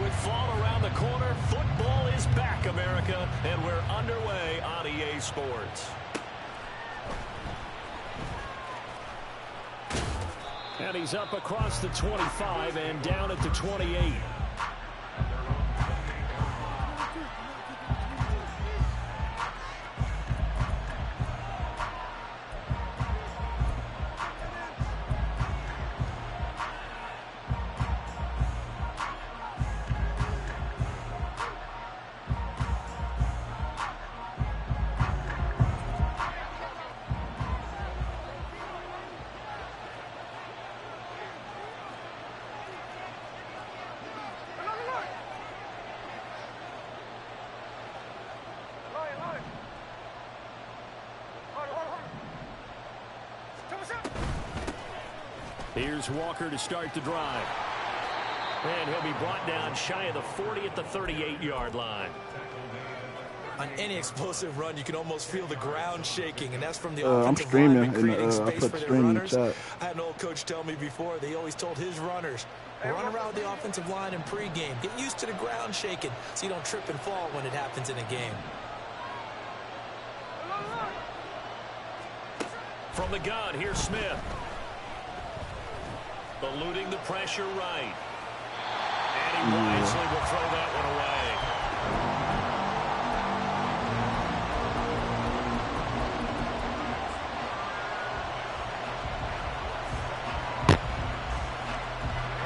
With fall around the corner, football is back, America, and we're underway on EA Sports. And he's up across the 25 and down at the 28. Here's Walker to start the drive. And he'll be brought down shy of the 40 at the 38-yard line. On any explosive run, you can almost feel the ground shaking, and that's from the I'm offensive streaming, lineman creating and I space put for their stream in the runners. chat. I had an old coach tell me before, they always told his runners, run around the offensive line in pregame. Get used to the ground shaking so you don't trip and fall when it happens in a game. From the gun, here's Smith. Eluding the pressure right. And he wisely will throw that one away.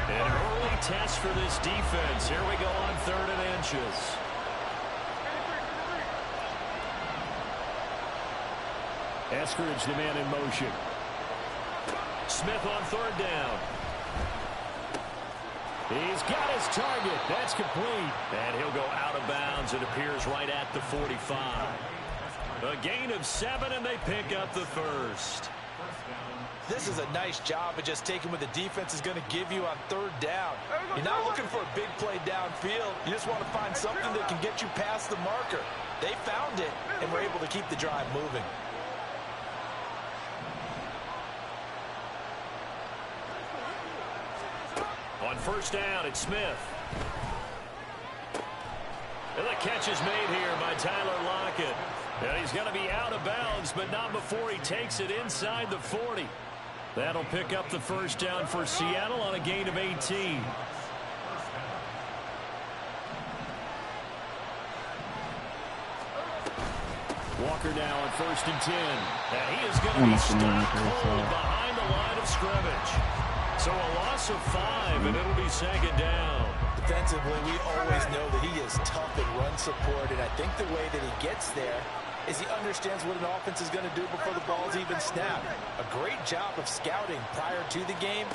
An early test for this defense. Here we go on 3rd and inches. Eskridge, the man in motion. Smith on 3rd down. He's got his target. That's complete. And he'll go out of bounds. It appears right at the 45. A gain of 7, and they pick up the first. This is a nice job of just taking what the defense is going to give you on 3rd down. You're not looking for a big play downfield. You just want to find something that can get you past the marker. They found it and were able to keep the drive moving. On 1st down, it's Smith. And the catch is made here by Tyler Lockett. And he's going to be out of bounds, but not before he takes it inside the 40. That'll pick up the 1st down for Seattle on a gain of 18. Walker now on 1st and 10. And he is going to be stopped cold behind the line of scrimmage. So a loss of 5, and it'll be 2nd down. Defensively, we always know that he is tough in run support, and I think the way that he gets there is he understands what an offense is going to do before the ball's even snapped. A great job of scouting prior to the game,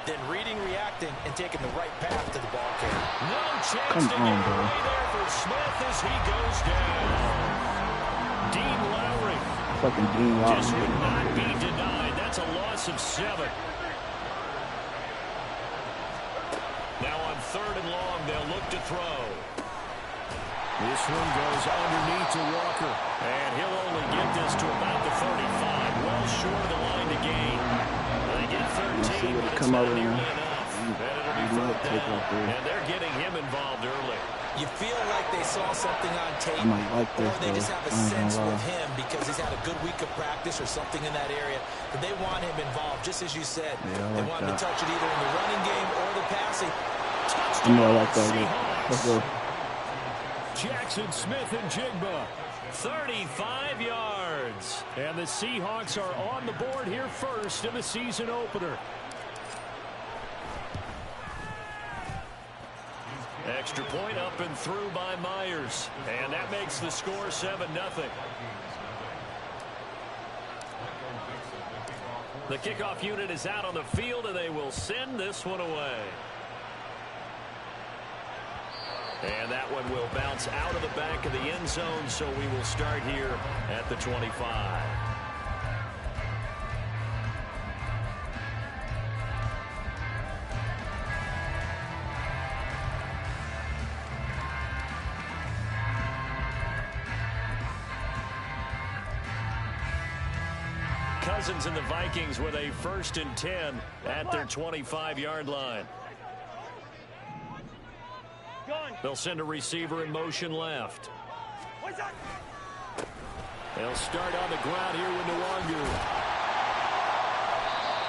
then reading, reacting, and taking the right path to the ball carrier. No chance to get away there for Smith as he goes down. Dean Lowry. Fucking Dean Lowry. Just would not be denied. That's a loss of 7. Now on 3rd and long, they'll look to throw. This one goes underneath to Walker. And he'll only get this to about the 35. Well short of the line to gain. They get 13, but it's not nearly enough. And it'll be 4th down. And they're getting him involved early. You feel like they saw something on tape, this, or they just have a sense with him because he's had a good week of practice or something in that area. But they want him involved, just as you said. They want him to touch it either in the running game or the passing. Touchdown, I like that. Let's go. Jackson Smith and Jigba, 35 yards. And the Seahawks are on the board here first in the season opener. Extra point up and through by Myers. And that makes the score 7-0. The kickoff unit is out on the field, and they will send this one away. And that one will bounce out of the back of the end zone, so we will start here at the 25. Cousins and the Vikings with a 1st and 10 at their 25-yard line. They'll send a receiver in motion left. They'll start on the ground here with Nwangu.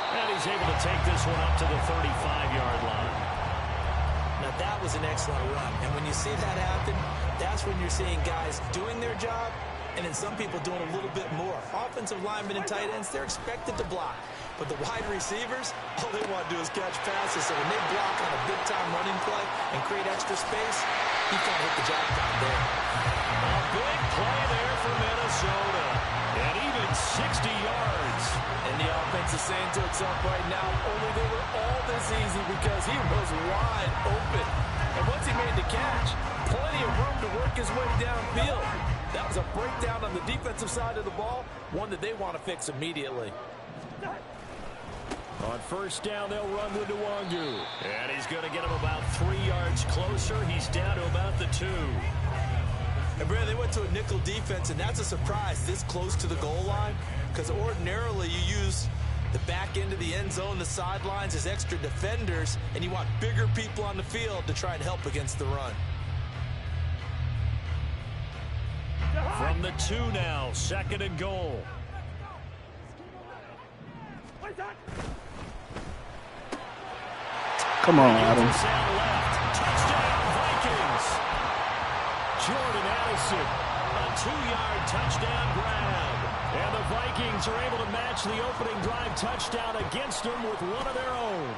And he's able to take this one up to the 35-yard line. Now that was an excellent run. And when you see that happen, that's when you're seeing guys doing their job and then some people doing a little bit more. Offensive linemen and tight ends, they're expected to block. But the wide receivers, all they want to do is catch passes. So when they block on a big-time running play and create extra space, he kind of hit the jackpot there. A big play there for Minnesota. And even 60 yards. And the offense is saying to itself right now, only they were all this easy because he was wide open. And once he made the catch, plenty of room to work his way downfield. That was a breakdown on the defensive side of the ball, one that they want to fix immediately. On first down, they'll run with Nwangu. And he's going to get him about 3 yards closer. He's down to about the 2. And Brad, they went to a nickel defense, and that's a surprise this close to the goal line, because ordinarily you use the back end of the end zone, the sidelines as extra defenders, and you want bigger people on the field to try and help against the run. From the 2 now, 2nd and goal. Come on, Adam. Touchdown, Vikings. Jordan Addison, a 2-yard touchdown grab. And the Vikings are able to match the opening drive touchdown against them with one of their own.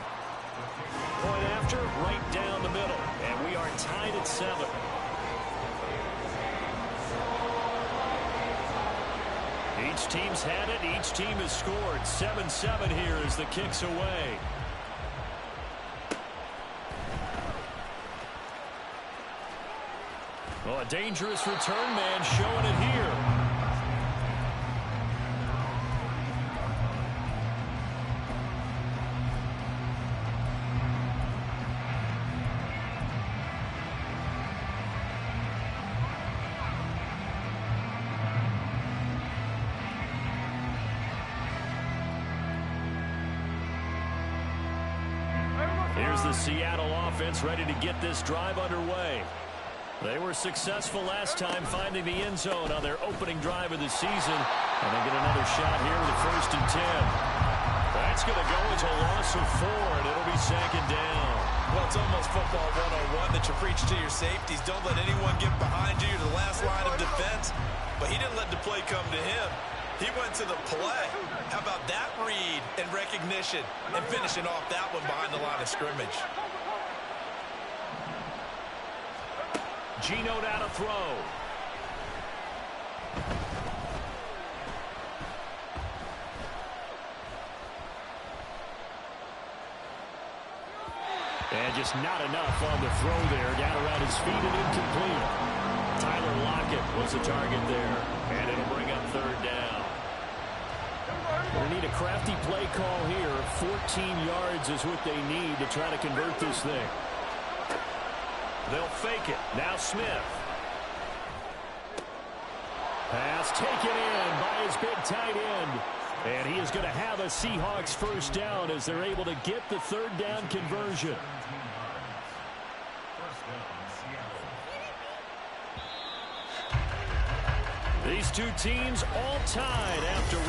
Point after, right down the middle. And we are tied at 7. Each team's had it. Each team has scored. 7-7 here as the kick's away. Oh, a dangerous return man showing it here. Here's the Seattle offense ready to get this drive underway. They were successful last time finding the end zone on their opening drive of the season. And they get another shot here with 1st and 10. That's going to go into a loss of 4, and it'll be 2nd down. Well, it's almost football 101 that you preach to your safeties. Don't let anyone get behind you. You're the last line of defense. But he didn't let the play come to him. He went to the play. How about that read and recognition and finishing off that one behind the line of scrimmage? Geno down to throw. And just not enough on the throw there. Down around his feet and incomplete. Tyler Lockett was the target there. And it'll bring up 3rd down. They need a crafty play call here. 14 yards is what they need to try to convert this thing. They'll fake it. Now Smith. Pass taken in by his big tight end. And he is going to have a Seahawks 1st down as they're able to get the 3rd down conversion. These two teams all tied after 1.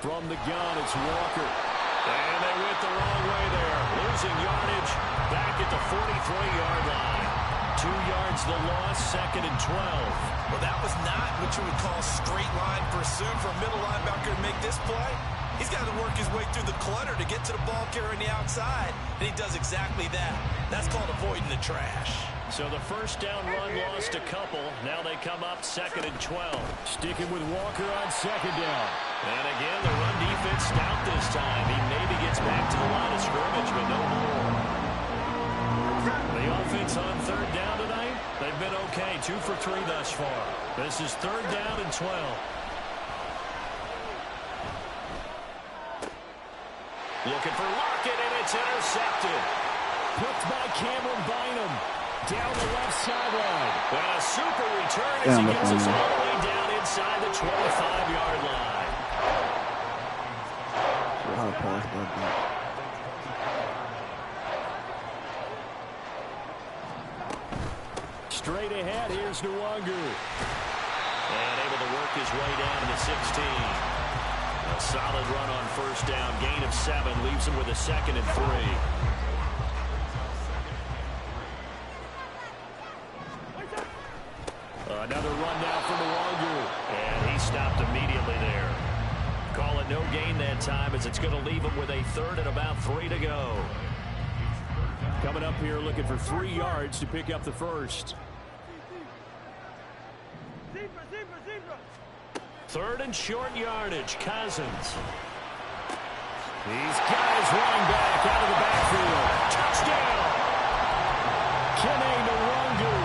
From the gun, it's Walker. And they went the wrong way there. Losing yardage back at the 43-yard line. 2 yards the loss, 2nd and 12. Well, that was not what you would call straight line pursuit for a middle linebacker to make this play. He's got to work his way through the clutter to get to the ball carrier on the outside, and he does exactly that. That's called avoiding the trash. So the 1st down run lost a couple. Now they come up 2nd and 12. Sticking with Walker on 2nd down. And again, the run defense stout this time. He maybe gets back to the line of scrimmage, but no more. The offense on 3rd down tonight, they've been okay. 2 for 3 thus far. This is 3rd down and 12. Looking for Lockett, and it's intercepted. Picked by Cameron Bynum. Down the left sideline. And a super return as he gets us all the way down inside the 25-yard line. How pass that deep. Straight ahead, here's Nwangu. And able to work his way down to the 16. A solid run on first down. Gain of 7 leaves him with a 2nd and 3. Another run now for Nwangu. And he stopped immediately there. Call it no gain that time as it's going to leave him with a 3rd and about 3 to go. Coming up here looking for 3 yards to pick up the first. 3rd and short yardage. Cousins. He's got his running back out of the backfield. Touchdown! Kene Nwangu.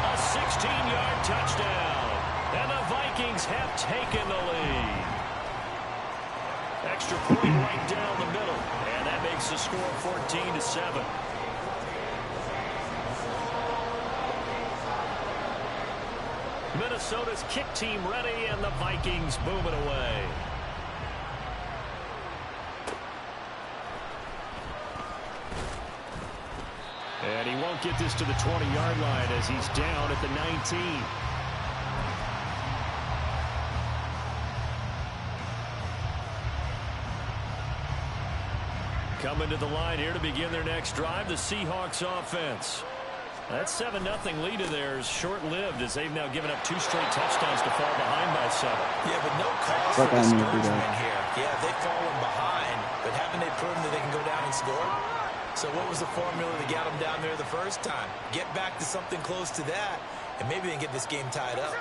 A 16-yard touchdown. And the Vikings have taken the lead. Extra point right down the middle. And that makes the score 14-7. Minnesota's kick team ready, and the Vikings boom it away. And he won't get this to the 20-yard line as he's down at the 19. Coming to the line here to begin their next drive, the Seahawks offense. That 7-0 lead of theirs short-lived as they've now given up 2 straight touchdowns to fall behind by 7. Yeah, but no cause for discouragement here. Yeah, they've fallen behind, but haven't they proven that they can go down and score? So what was the formula to get them down there the first time? Get back to something close to that, and maybe they can get this game tied up.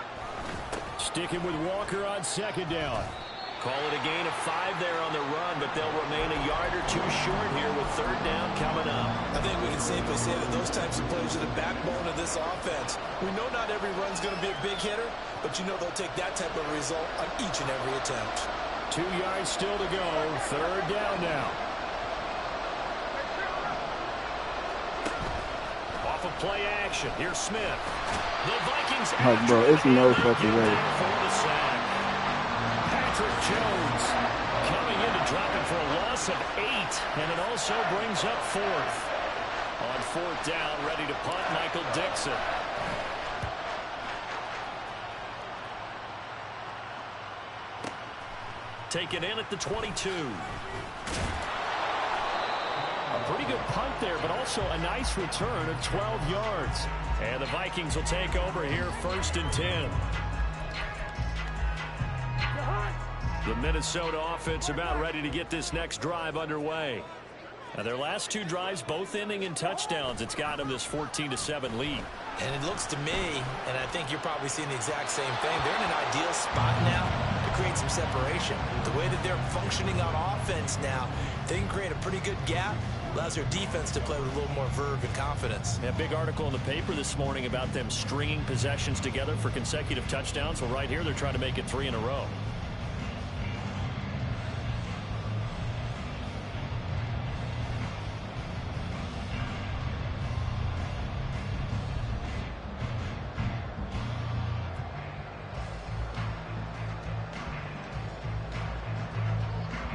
Sticking with Walker on 2nd down. Call it a gain of 5 there on the run, but they'll remain a yard or 2 short here with 3rd down coming up. I think we can safely say that those types of plays are the backbone of this offense. We know not every run's going to be a big hitter, but you know they'll take that type of result on each and every attempt. 2 yards still to go. 3rd down now. Off of play action. Here's Smith. The Vikings. Bro, it's no fucking way. Patrick Jones coming in to drop it for a loss of 8, and it also brings up 4th. On 4th down, ready to punt, Michael Dixon. Taken in at the 22. A pretty good punt there, but also a nice return of 12 yards. And the Vikings will take over here 1st and 10. The Minnesota offense about ready to get this next drive underway. Now their last 2 drives both ending in touchdowns. It's got them this 14-7 lead. And it looks to me, and I think you're probably seeing the exact same thing, they're in an ideal spot now to create some separation. The way that they're functioning on offense now, they can create a pretty good gap. Allows their defense to play with a little more verve and confidence. A big article in the paper this morning about them stringing possessions together for consecutive touchdowns. Well, right here they're trying to make it 3 in a row.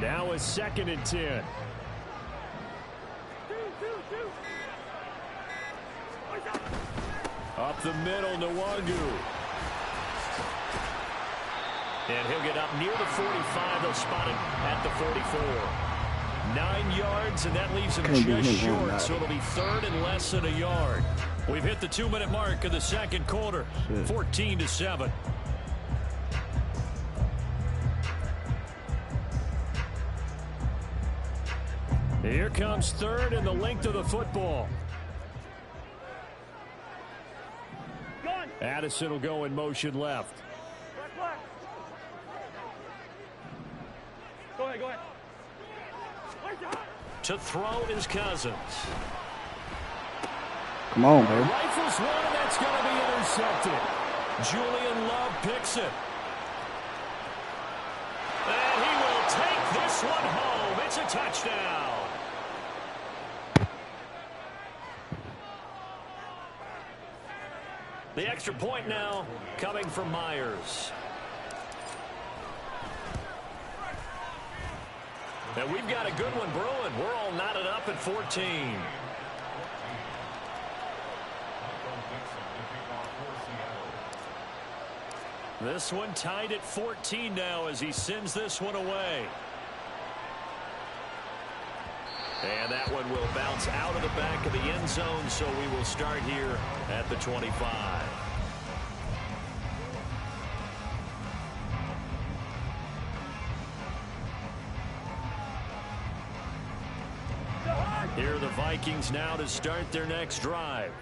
Now a 2nd and 10. Up the middle, Nwangu. And he'll get up near the 45. They'll spot him at the 44. 9 yards, and that leaves him just short, so it'll be 3rd and less than a yard. We've hit the 2-minute mark of the 2nd quarter, 14-7. Here comes 3rd and the length of the football. Addison will go in motion left. Go ahead. To throw is Cousins. Come on, bro. Rifles one, and that's going to be intercepted. Julian Love picks it. And he will take this one home. It's a touchdown. The extra point now coming from Myers. And we've got a good one brewing. We're all knotted up at 14. This one tied at 14 now as he sends this one away. And that one will bounce out of the back of the end zone, so we will start here at the 25. Here are the Vikings now to start their next drive.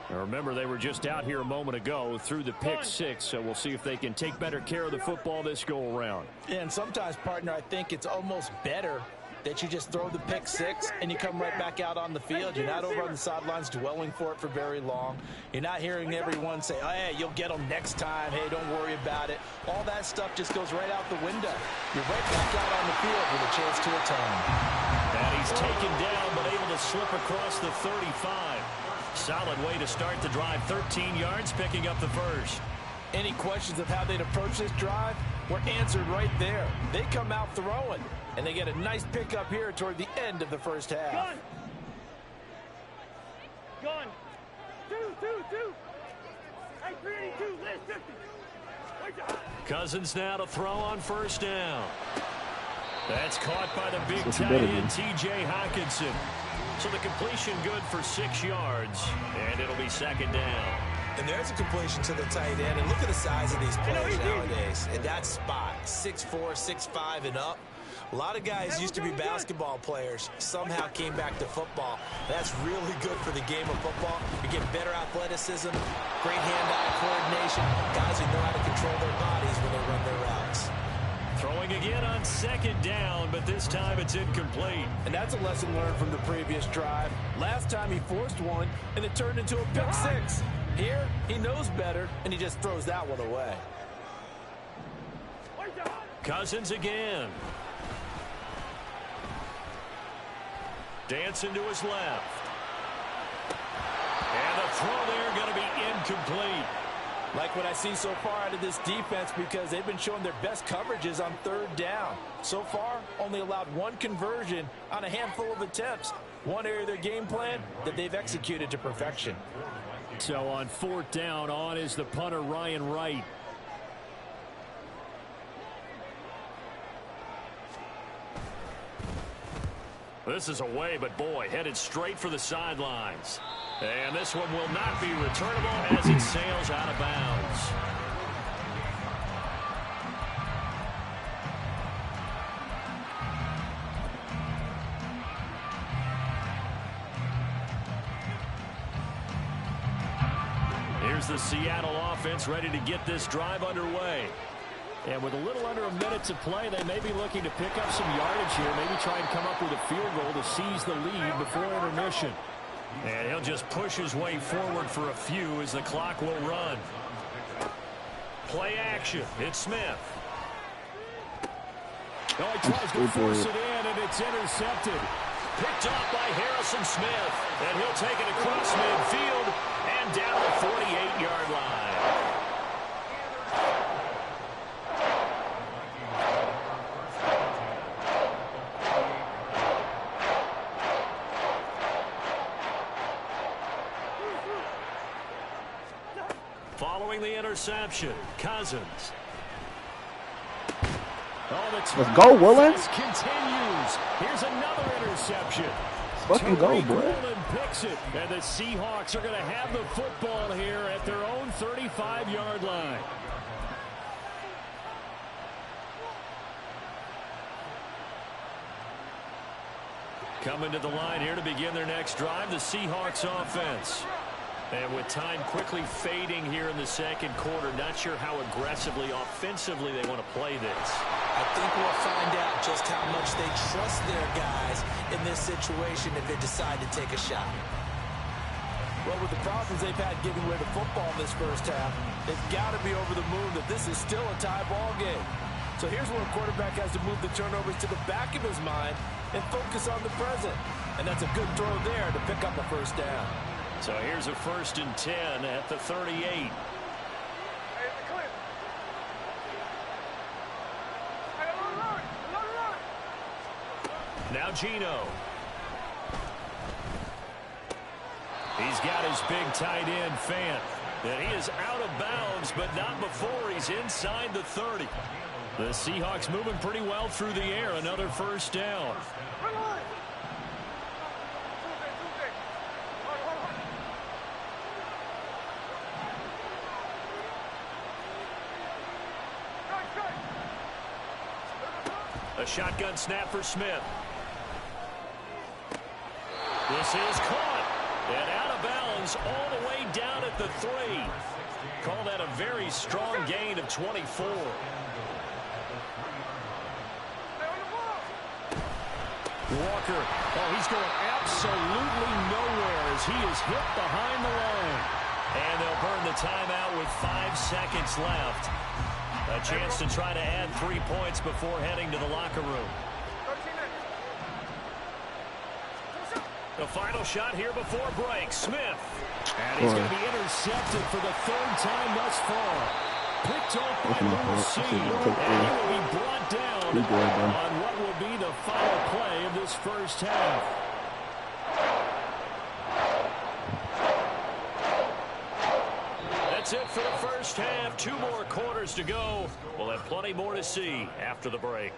Now remember, they were just out here a moment ago through the pick six, so we'll see if they can take better care of the football this go-around. And sometimes, partner, I think it's almost better that you just throw the pick six and you come right back out on the field. You're not over on the sidelines dwelling for it for very long. You're not hearing everyone say, oh, hey, you'll get them next time. Hey, don't worry about it. All that stuff just goes right out the window. You're right back out on the field with a chance to atone. And he's taken down but able to slip across the 35. Solid way to start the drive. 13 yards, picking up the first. Any questions of how they'd approach this drive were answered right there. They come out throwing, and they get a nice pickup here toward the end of the first half. Gun. Two. Hey, 382, list 50. Cousins now to throw on first down. That's caught by the big tight end, T.J. Hockenson. So the completion good for 6 yards, and it'll be second down. And there's a completion to the tight end. And look at the size of these players nowadays. In that spot, 6'4", 6'5", and up. A lot of guys used to be basketball players. Somehow came back to football. That's really good for the game of football. You get better athleticism, great hand-eye coordination. Guys who know how to control their bodies when they run their routes. Throwing again on second down, but this time it's incomplete. And that's a lesson learned from the previous drive. Last time he forced one, and it turned into a pick six. Here, he knows better, and he just throws that one away. Cousins again. Dancing to his left. And the throw there going to be incomplete. Like what I see so far out of this defense, because they've been showing their best coverages on third down. So far, only allowed one conversion on a handful of attempts. One area of their game plan that they've executed to perfection. So on fourth down, on is the punter, Ryan Wright. This is away, but boy, headed straight for the sidelines. And this one will not be returnable as it sails out of bounds. Here's the Seattle offense ready to get this drive underway. And with a little under a minute to play, they may be looking to pick up some yardage here, maybe try and come up with a field goal to seize the lead before intermission. And he'll just push his way forward for a few as the clock will run. Play action. It's Smith. Oh, he tries to force it in, and it's intercepted. Picked off by Harrison Smith. And he'll take it across midfield and down the 48-yard line. Following the interception, Cousins. Let's go, Woolen. Continues. Here's another interception. Fucking go, boy. Woolen picks it, and the Seahawks are going to have the football here at their own 35-yard line. Coming to the line here to begin their next drive, the Seahawks offense. And with time quickly fading here in the second quarter, not sure how aggressively, offensively they want to play this. I think we'll find out just how much they trust their guys in this situation if they decide to take a shot. Well, with the problems they've had giving away the football in this first half, they've got to be over the moon that this is still a tie ball game. So here's where a quarterback has to move the turnovers to the back of his mind and focus on the present. And that's a good throw there to pick up a first down. So here's a 1st and 10 at the 38. Now Gino. He's got his big tight end, Fant. And he is out of bounds, but not before he's inside the 30. The Seahawks moving pretty well through the air. Another 1st down. A shotgun snap for Smith. This is caught. And out of bounds all the way down at the 3. Call that a very strong gain of 24. Walker. Oh, he's going absolutely nowhere as he is hit behind the line. And they'll burn the timeout with 5 seconds left. A chance to try to add 3 points before heading to the locker room. The final shot here before break. Smith. And he's going to be intercepted for the 3rd time thus far. Picked off by Lucy. And he will be brought down on what will be the final play of this 1st half. That's it for the 1st half. 2 more quarters to go. We'll have plenty more to see after the break.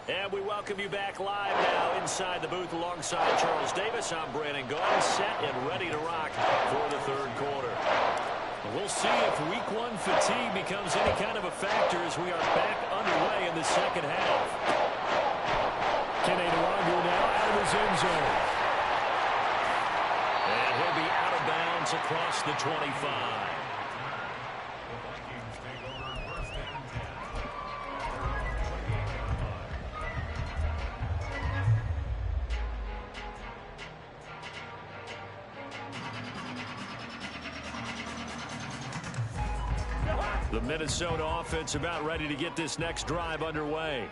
And we welcome you back live now inside the booth alongside Charles Davis. I'm Brandon Gaudin, set and ready to rock for the 3rd quarter. We'll see if week 1 fatigue becomes any kind of a factor as we are back underway in the 2nd half. Kenny Nwangu now out of his end zone. And he'll be out of bounds across the 25. The Minnesota offense about ready to get this next drive underway.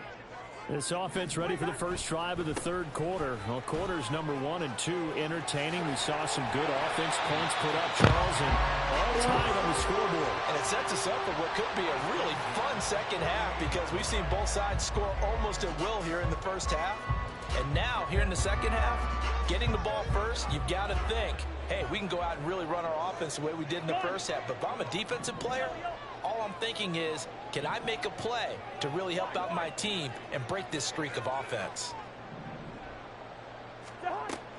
This offense ready for the first drive of the 3rd quarter. Well, quarters number 1 and 2 entertaining. We saw some good offense points put up, Charles, and all tied on the scoreboard. And it sets us up for what could be a really fun 2nd half because we've seen both sides score almost at will here in the 1st half. And now, here in the 2nd half, getting the ball first, you've got to think, hey, we can go out and really run our offense the way we did in the 1st half. But if I'm a defensive player, all I'm thinking is, can I make a play to really help out my team and break this streak of offense?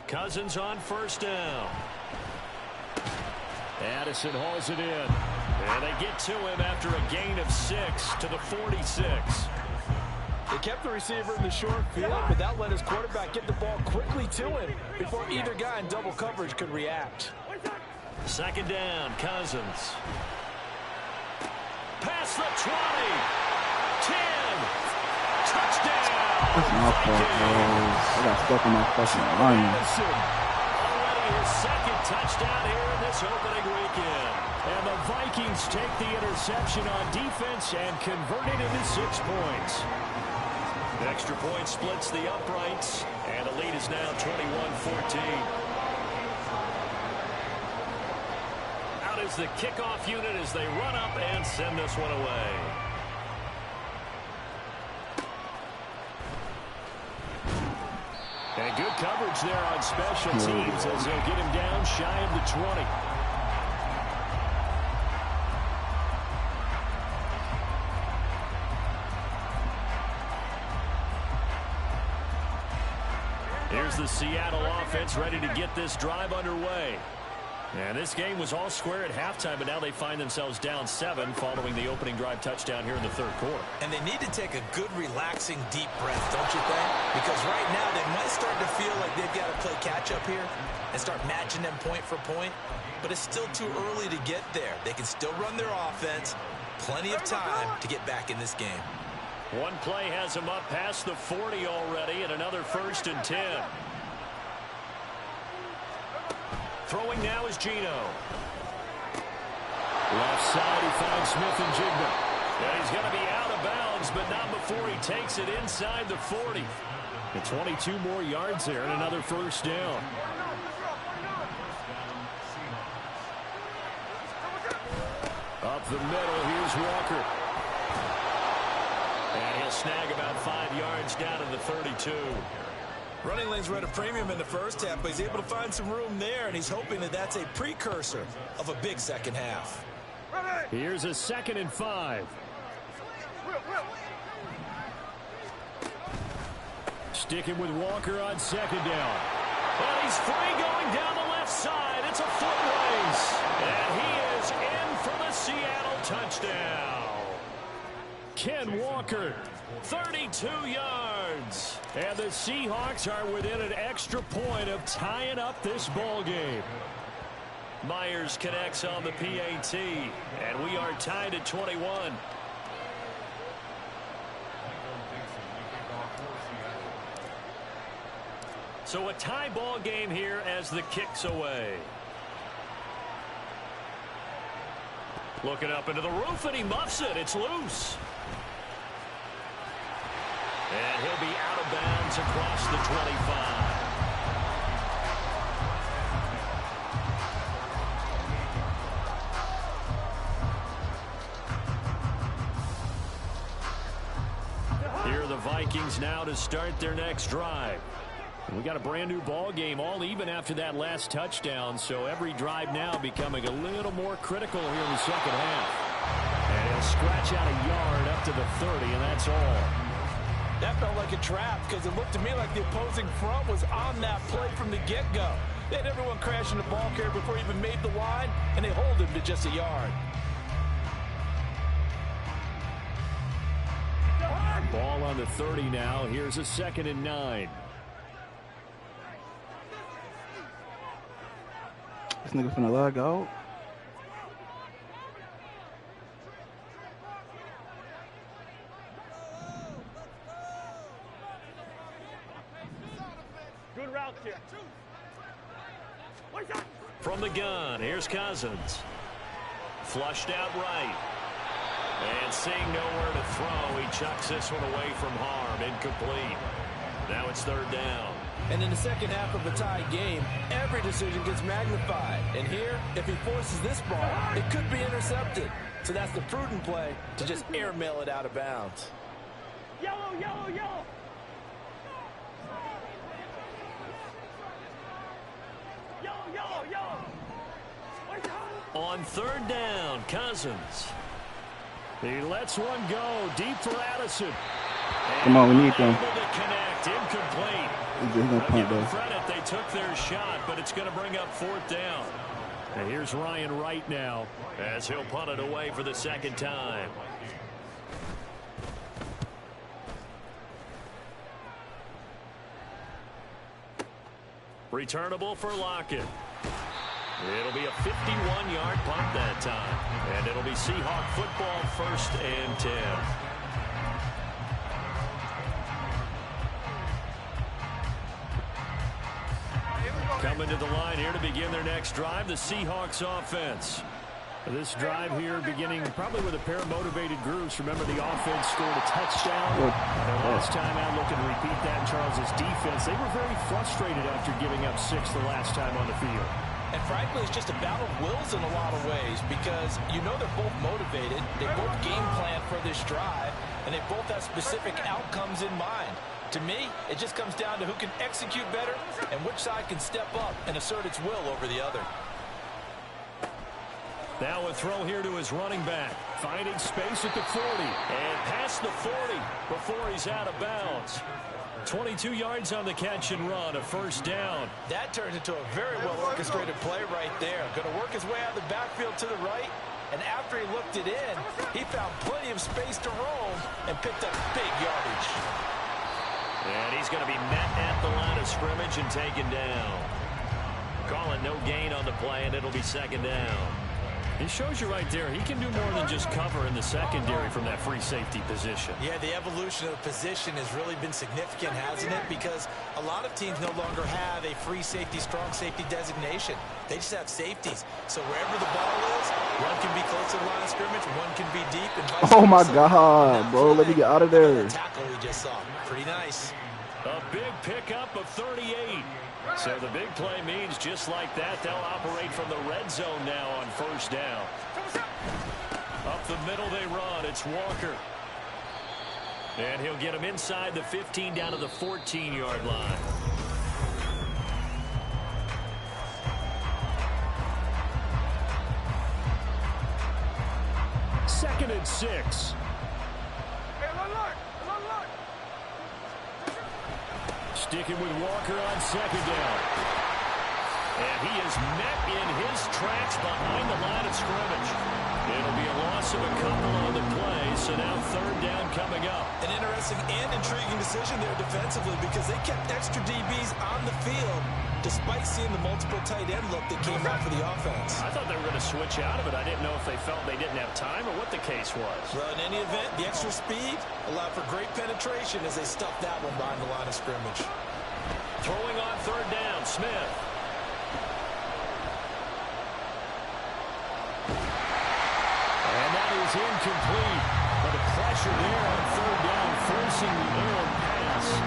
Cousins on 1st down. Addison hauls it in. And they get to him after a gain of 6 to the 46. They kept the receiver in the short field, but that let his quarterback get the ball quickly to him before either guy in double coverage could react. 2nd down, Cousins. Past the 20. 10. Touchdown. That's my fault, bro. I got stuck on my fucking line. Already his 2nd touchdown here in this opening weekend. And the Vikings take the interception on defense and convert it into 6 points. The extra point splits the uprights, and the lead is now 21-14. Out is the kickoff unit as they run up and send this one away. And good coverage there on special teams as they'll get him down shy of the 20. Here's the Seattle offense ready to get this drive underway. And this game was all square at halftime, but now they find themselves down 7 following the opening drive touchdown here in the 3rd quarter. And they need to take a good, relaxing, deep breath, don't you think? Because right now they might start to feel like they've got to play catch-up here and start matching them point for point. But it's still too early to get there. They can still run their offense. Plenty of time to get back in this game. One play has them up past the 40 already, and another 1st and 10. Throwing now is Gino. Left side, he finds Smith-Njigba. And he's going to be out of bounds, but not before he takes it inside the 40. And 22 more yards there and another first down. Up the middle, here's Walker. And he'll snag about 5 yards down in the 32. Running lanes were at a premium in the first half, but he's able to find some room there, and he's hoping that that's a precursor of a big second half. Here's a 2nd and 5. Sticking with Walker on 2nd down. And he's free going down the left side. It's a foot race. And he is in for the Seattle touchdown. Ken Walker, 32 yards. And the Seahawks are within an extra point of tying up this ball game. Myers connects on the PAT, and we are tied at 21. So a tie ball game here as the kick's away. Looking up into the roof, and he muffs it. It's loose. And he'll be out of bounds across the 25. Here are the Vikings now to start their next drive. We got a brand new ball game, all even after that last touchdown, so every drive now becoming a little more critical here in the second half. And he'll scratch out a yard up to the 30, and that's all. That felt like a trap because it looked to me like the opposing front was on that play from the get-go. They had everyone crashing the ball carrier before he even made the line, and they hold him to just a yard. Ball on the 30 now. Here's a 2nd and 9. This nigga finna log out. Good route here. From the gun, here's Cousins. Flushed out right. And seeing nowhere to throw, he chucks this one away from harm. Incomplete. Now it's 3rd down. And in the second half of a tie game, every decision gets magnified. And here, if he forces this ball, it could be intercepted. So that's the prudent play to just airmail it out of bounds. Yellow, yellow, yellow. Yellow, yellow, yellow. On 3rd down, Cousins. He lets one go deep for Addison. Come on, we need them. Able to connect, incomplete. He's gonna punt though. Credit, they took their shot, but it's going to bring up 4th down. And here's Ryan Wright now as he'll punt it away for the 2nd time. Returnable for Lockett. It'll be a 51-yard punt that time. And it'll be Seahawk football 1st and 10. Coming to the line here to begin their next drive, the Seahawks offense. This drive here beginning probably with a pair of motivated groups. Remember, the offense scored a touchdown. And last time out, looking to repeat that in Charles' defense. They were very frustrated after giving up 6 the last time on the field. And frankly, it's just a battle of wills in a lot of ways because you know they're both motivated. They both game plan for this drive, and they both have specific outcomes in mind. To me, it just comes down to who can execute better and which side can step up and assert its will over the other. Now a throw here to his running back. Finding space at the 40. And past the 40 before he's out of bounds. 22 yards on the catch and run, a 1st down. That turns into a very well-orchestrated play right there. Going to work his way out of the backfield to the right. And after he looked it in, he found plenty of space to roam and picked up big yardage. And he's going to be met at the line of scrimmage and taken down. Calling no gain on the play, and it'll be 2nd down. He shows you right there, he can do more than just cover in the secondary from that free safety position. Yeah, the evolution of the position has really been significant, hasn't it? Because a lot of teams no longer have a free safety, strong safety designation. They just have safeties. So wherever the ball is, one can be close to the line of scrimmage, one can be deep, and vice versa. Oh my God, bro, let me get out of there. Tackle we just saw. Pretty nice. A big pickup of 38. So the big play means just like that, they'll operate from the red zone now on first down. Up the middle they run. It's Walker. And he'll get him inside the 15 down to the 14-yard line. Second and 6. Sticking with Walker on second down. And he is met in his tracks behind the line of scrimmage. It'll be a loss of a couple on the play, so now third down coming up. An interesting and intriguing decision there defensively because they kept extra DBs on the field despite seeing the multiple tight end look that came out for the offense. I thought they were going to switch out of it. I didn't know if they felt they didn't have time or what the case was. Well, in any event, the extra speed allowed for great penetration as they stuffed that one behind the line of scrimmage. Throwing on third down, Smith. And that is incomplete. But the pressure there on third down, forcing the errant pass.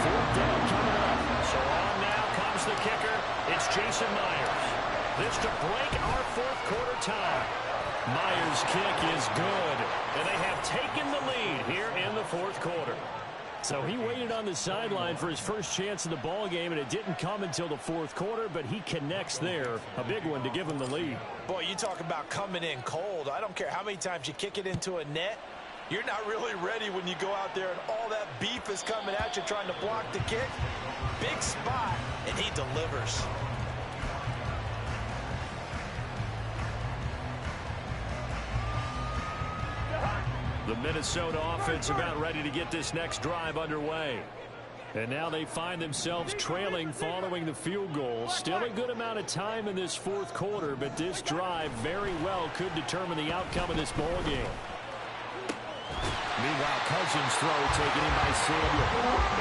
Fourth down coming up. So on now comes the kicker. It's Jason Myers. This to break our fourth quarter tie. Myers' kick is good. And they have taken the lead here in the fourth quarter. So he waited on the sideline for his first chance in the ball game, and it didn't come until the fourth quarter, but he connects there. A big one to give him the lead. Boy, you talk about coming in cold. I don't care how many times you kick it into a net. You're not really ready when you go out there and all that beef is coming at you trying to block the kick. Big spot, and he delivers. The Minnesota offense about ready to get this next drive underway. And now they find themselves trailing following the field goal. Still a good amount of time in this fourth quarter, but this drive very well could determine the outcome of this ball game. Meanwhile, Cousins' throw taken in by Samuel.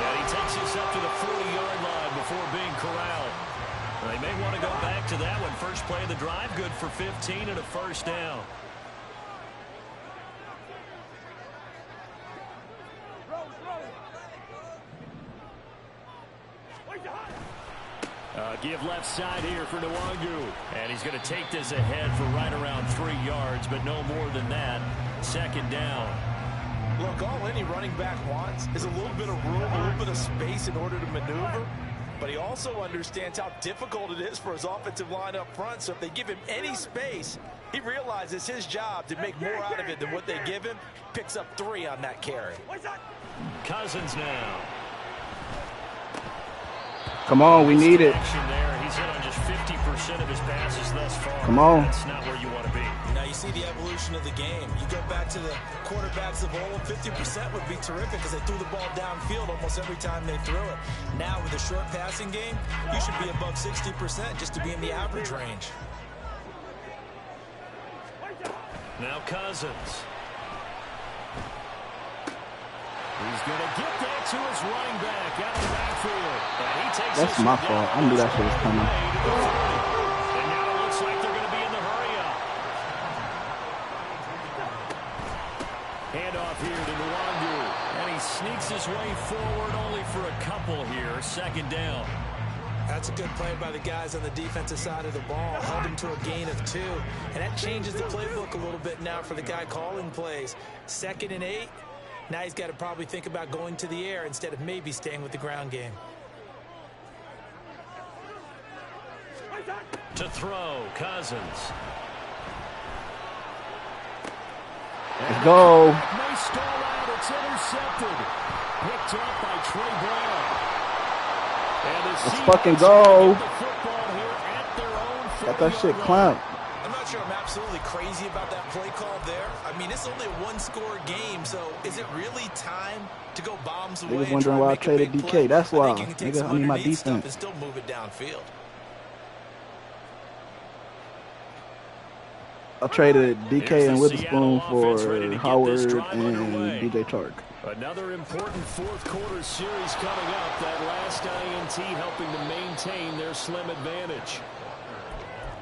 And he takes us up to the 40-yard line before being corralled. They may want to go back to that one. First play of the drive, good for 15 and a first down. Give left side here for Nwangu. And he's going to take this ahead for right around 3 yards, but no more than that. Second down. Look, all any running back wants is a little bit of room, a little bit of space in order to maneuver. But he also understands how difficult it is for his offensive line up front. So if they give him any space, he realizes his job to make more out of it than what they give him. Picks up 3 on that carry. Cousins now. Come on, we need it. There. He's hit on just 50% of his passes thus far. Come on. That's not where you want to be. Now you see the evolution of the game. You go back to the quarterbacks of old, 50% would be terrific because they threw the ball downfield almost every time they threw it. Now with a short passing game, you should be above 60% just to be in the average range. Now Cousins. He's going to get that to his running back out of the backfield. And he takes That's my fault. I knew that shit was coming. And now it looks like they're going to be in the hurry-up. Handoff here to Nwangu. And he sneaks his way forward only for a couple here. Second down. That's a good play by the guys on the defensive side of the ball. Held him to a gain of 2. And that changes the playbook a little bit now for the guy calling plays. 2nd and 8. Now he's got to probably think about going to the air instead of maybe staying with the ground game. To throw, Cousins. Let's go. Nice stall out. It's intercepted. Picked up by Trey Brown. And Let's fucking go. Got that shit clamped. I'm not sure I'm absolutely crazy about that play call there. I mean, it's only a one-score game, so is it really time to go bombs away? Niggas wondering why I traded DK. That's why. Nigga, I need my defense. And still move it downfield. I traded DK Here's and the Witherspoon Seattle offense ready to for get this Howard drive and underway. DJ Chark. Another important fourth quarter series coming up. That last INT helping to maintain their slim advantage.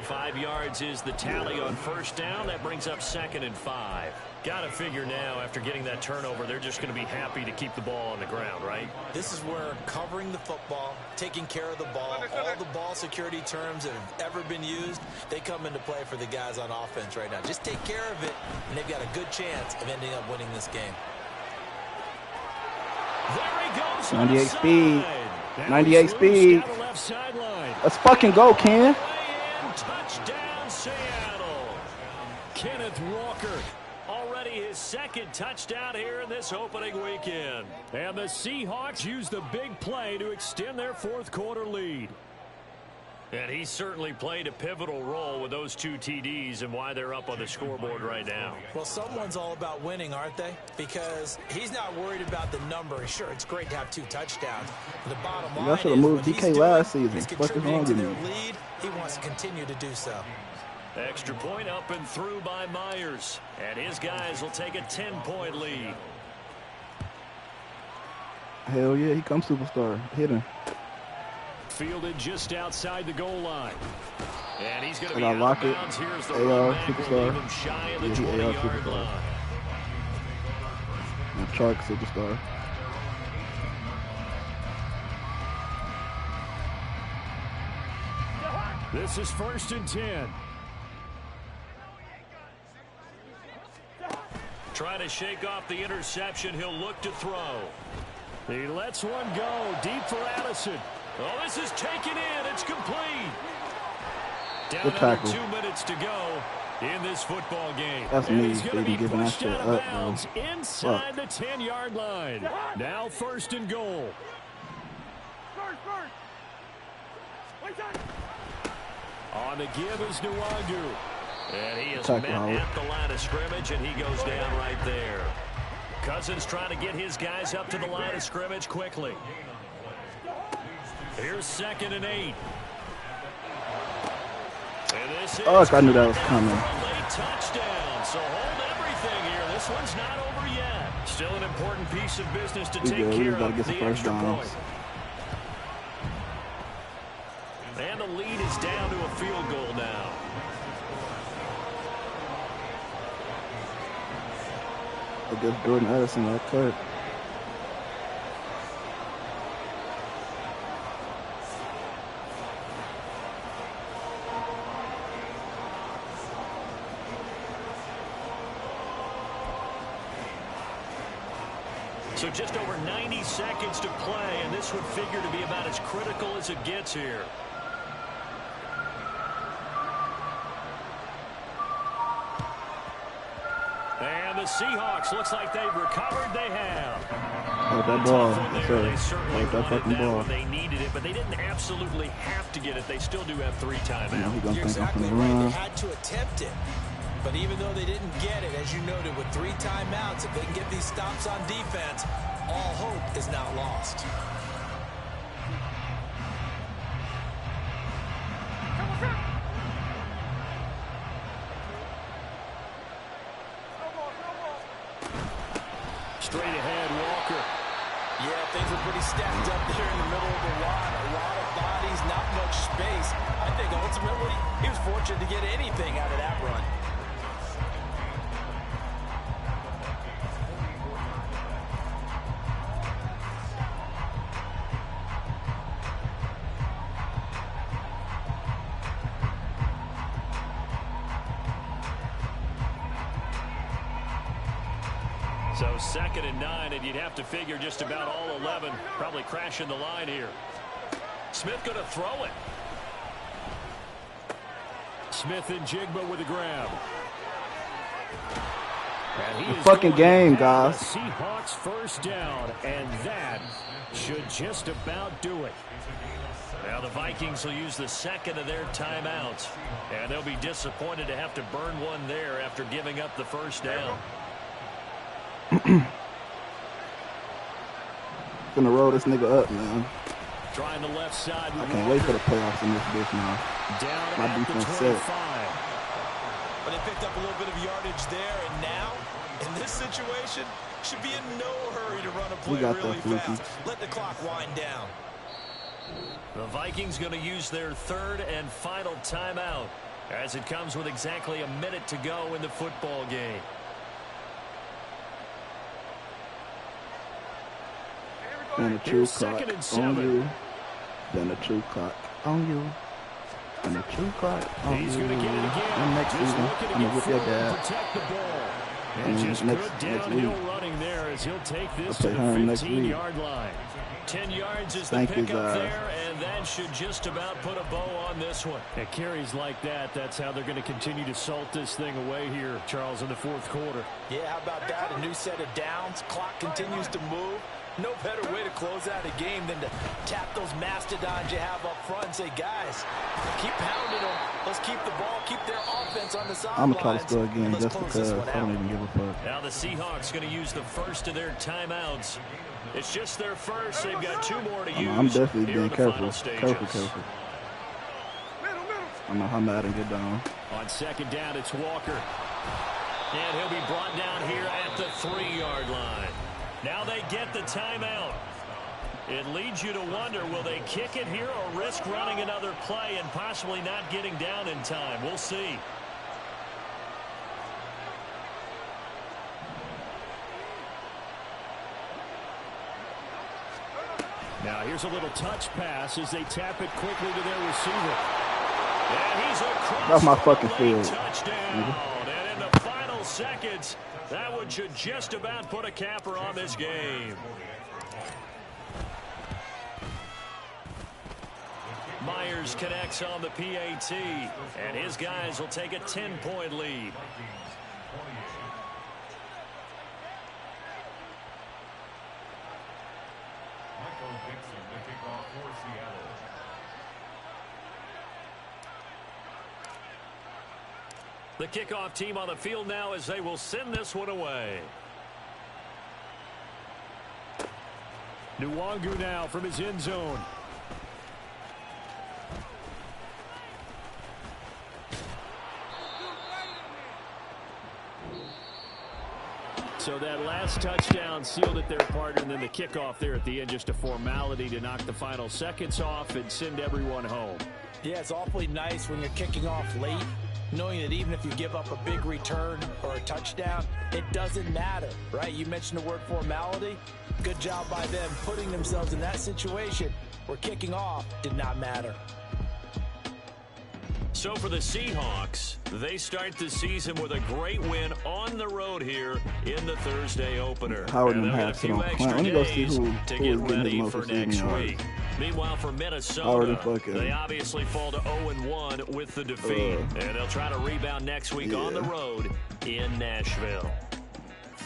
5 yards is the tally on first down. That brings up 2nd and 5. Got to figure now, after getting that turnover, they're just going to be happy to keep the ball on the ground, right? This is where covering the football, taking care of the ball, all the ball security terms that have ever been used, they come into play for the guys on offense right now. Just take care of it, and they've got a good chance of ending up winning this game. There he goes. 98 outside. speed. Now 98 he's speed. loose down the left sideline. Let's fucking go, Ken. Touchdown, Seattle. Kenneth Walker. Already his 2nd touchdown here in this opening weekend. And the Seahawks use the big play to extend their fourth quarter lead. And he certainly played a pivotal role with those 2 TDs and why they're up on the scoreboard right now. Well, someone's all about winning, aren't they? Because he's not worried about the number. Sure, it's great to have 2 touchdowns. The bottom line Y'all should have moved is DK last season. He's What is wrong contributing to with their you? lead. He wants to continue to do so. Extra point up and through by Myers. And his guys will take a 10-point lead. Hell yeah, he comes superstar. Hit him. Fielded just outside the goal line. And he's going to be I out lock of it. bounds. Here's the AR run back. Will superstar. leave him shy of the Yeah, he AR 20-yard superstar. line. And Chark superstar. This is 1st and 10. Trying to shake off the interception. He'll look to throw. He lets one go deep for Addison. Oh, this is taken in. It's complete. Down Good under tackle. 2 minutes to go in this football game. That's And me, he's going to baby, be giving that pushed shit out of up, bro. bounds inside the 10-yard line. Now 1st and goal. First. Wait time. On the give is Nwangu. And he is Tackle, met Howard. at the line of scrimmage, and he goes down right there. Cousins trying to get his guys up to the line of scrimmage quickly. Here's 2nd and 8. And this is I knew that was coming. a late touchdown. So hold everything here. This one's not over yet. Still an important piece of business to We take good. We care just gotta of. get some The first extra downs. point. And the lead is down to a field goal now. I guess Jordan Addison got cut. So just over 90 seconds to play, and this would figure to be about as critical as it gets here. And the Seahawks, looks like they've recovered. They have. Oh, that ball. Tough one Yes, there. sir. They certainly Like that wanted fucking that ball. when they needed it, but they didn't absolutely have to get it. They still do have 3 You know, timeouts. he gonna You're think I'm exactly finna right. They run. had to attempt it. But even though they didn't get it, as you noted, with 3 timeouts, if they can get these stops on defense, all hope is not lost. Straight ahead, Walker. Yeah, things were pretty stacked up there in the middle of the line. A lot of bodies, not much space. I think ultimately he was fortunate to get anything out of that run. So 2nd and 9, and you'd have to figure just about all 11 probably crashing the line here. Smith going to throw it. Smith and Jigba with a grab. And he is Fucking going game, to have guys. the Seahawks first down, and that should just about do it. Now the Vikings will use the 2nd of their timeouts, and they'll be disappointed to have to burn one there after giving up the first down. Gonna roll this nigga up, man. Trying the left side. I can't wait for the playoffs in this bitch now. Down My at the defense 25. set. But they picked up a little bit of yardage there, and now, in this situation, should be in no hurry to run a play really fast. Let the clock wind down. The Vikings going to use their third and final timeout as it comes with exactly a minute to go in the football game. And a true clock on you. Then a true clock on you. And a true clock on you. He's going to get it again. And next season, I'm going to whip your dad. Protect the ball. And just good downhill running there as he'll take this to the 15-yard line. 10 yards is the pickup there, and that should just about put a bow on this one. At carries like that, that's how they're going to continue to salt this thing away here, Charles, in the fourth quarter. Yeah, how about that? A new set of downs. Clock continues to move. No better way to close out a game than to tap those mastodons you have up front and say, guys, keep pounding them. Let's keep the ball, keep their offense on the sidelines. I'm going to try to score again just because I don't even give a fuck. Now the Seahawks going to use the first of their timeouts. It's just their first. They've got 2 more to use. I'm definitely being careful. Careful. I know how Madden get down. On second down, it's Walker. And he'll be brought down here at the 3-yard line. Now they get the timeout. It leads you to wonder, will they kick it here or risk running another play and possibly not getting down in time? We'll see. Now here's a little touch pass as they tap it quickly to their receiver. And he's across. That's my fucking field. Touchdown. And in the final seconds, that one should just about put a capper on this game. Myers connects on the PAT, and his guys will take a 10-point lead. The kickoff team on the field now as they will send this one away. Nwangu now from his end zone. So that last touchdown sealed it there, partner, and then the kickoff there at the end, just a formality to knock the final seconds off and send everyone home. Yeah, it's awfully nice when you're kicking off late, knowing that even if you give up a big return or a touchdown, it doesn't matter, right? You mentioned the word formality. Good job by them putting themselves in that situation where kicking off did not matter. So for the Seahawks, they start the season with a great win on the road here in the Thursday opener. Howard and and they'll get a few extra days to get ready for next week. Meanwhile, for Minnesota, they obviously fall to 0-1 with the defeat. And they'll try to rebound next week on the road in Nashville.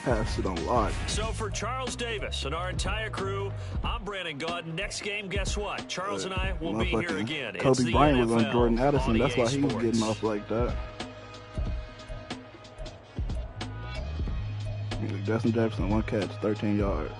Pass it on lot. So for Charles Davis and our entire crew, I'm Brandon Gaudin. Next game, guess what? Charles and I will be here again. Kobe Bryant was on Jordan Addison. That's why he was getting off like that. Justin Jefferson, 1 catch, 13 yards.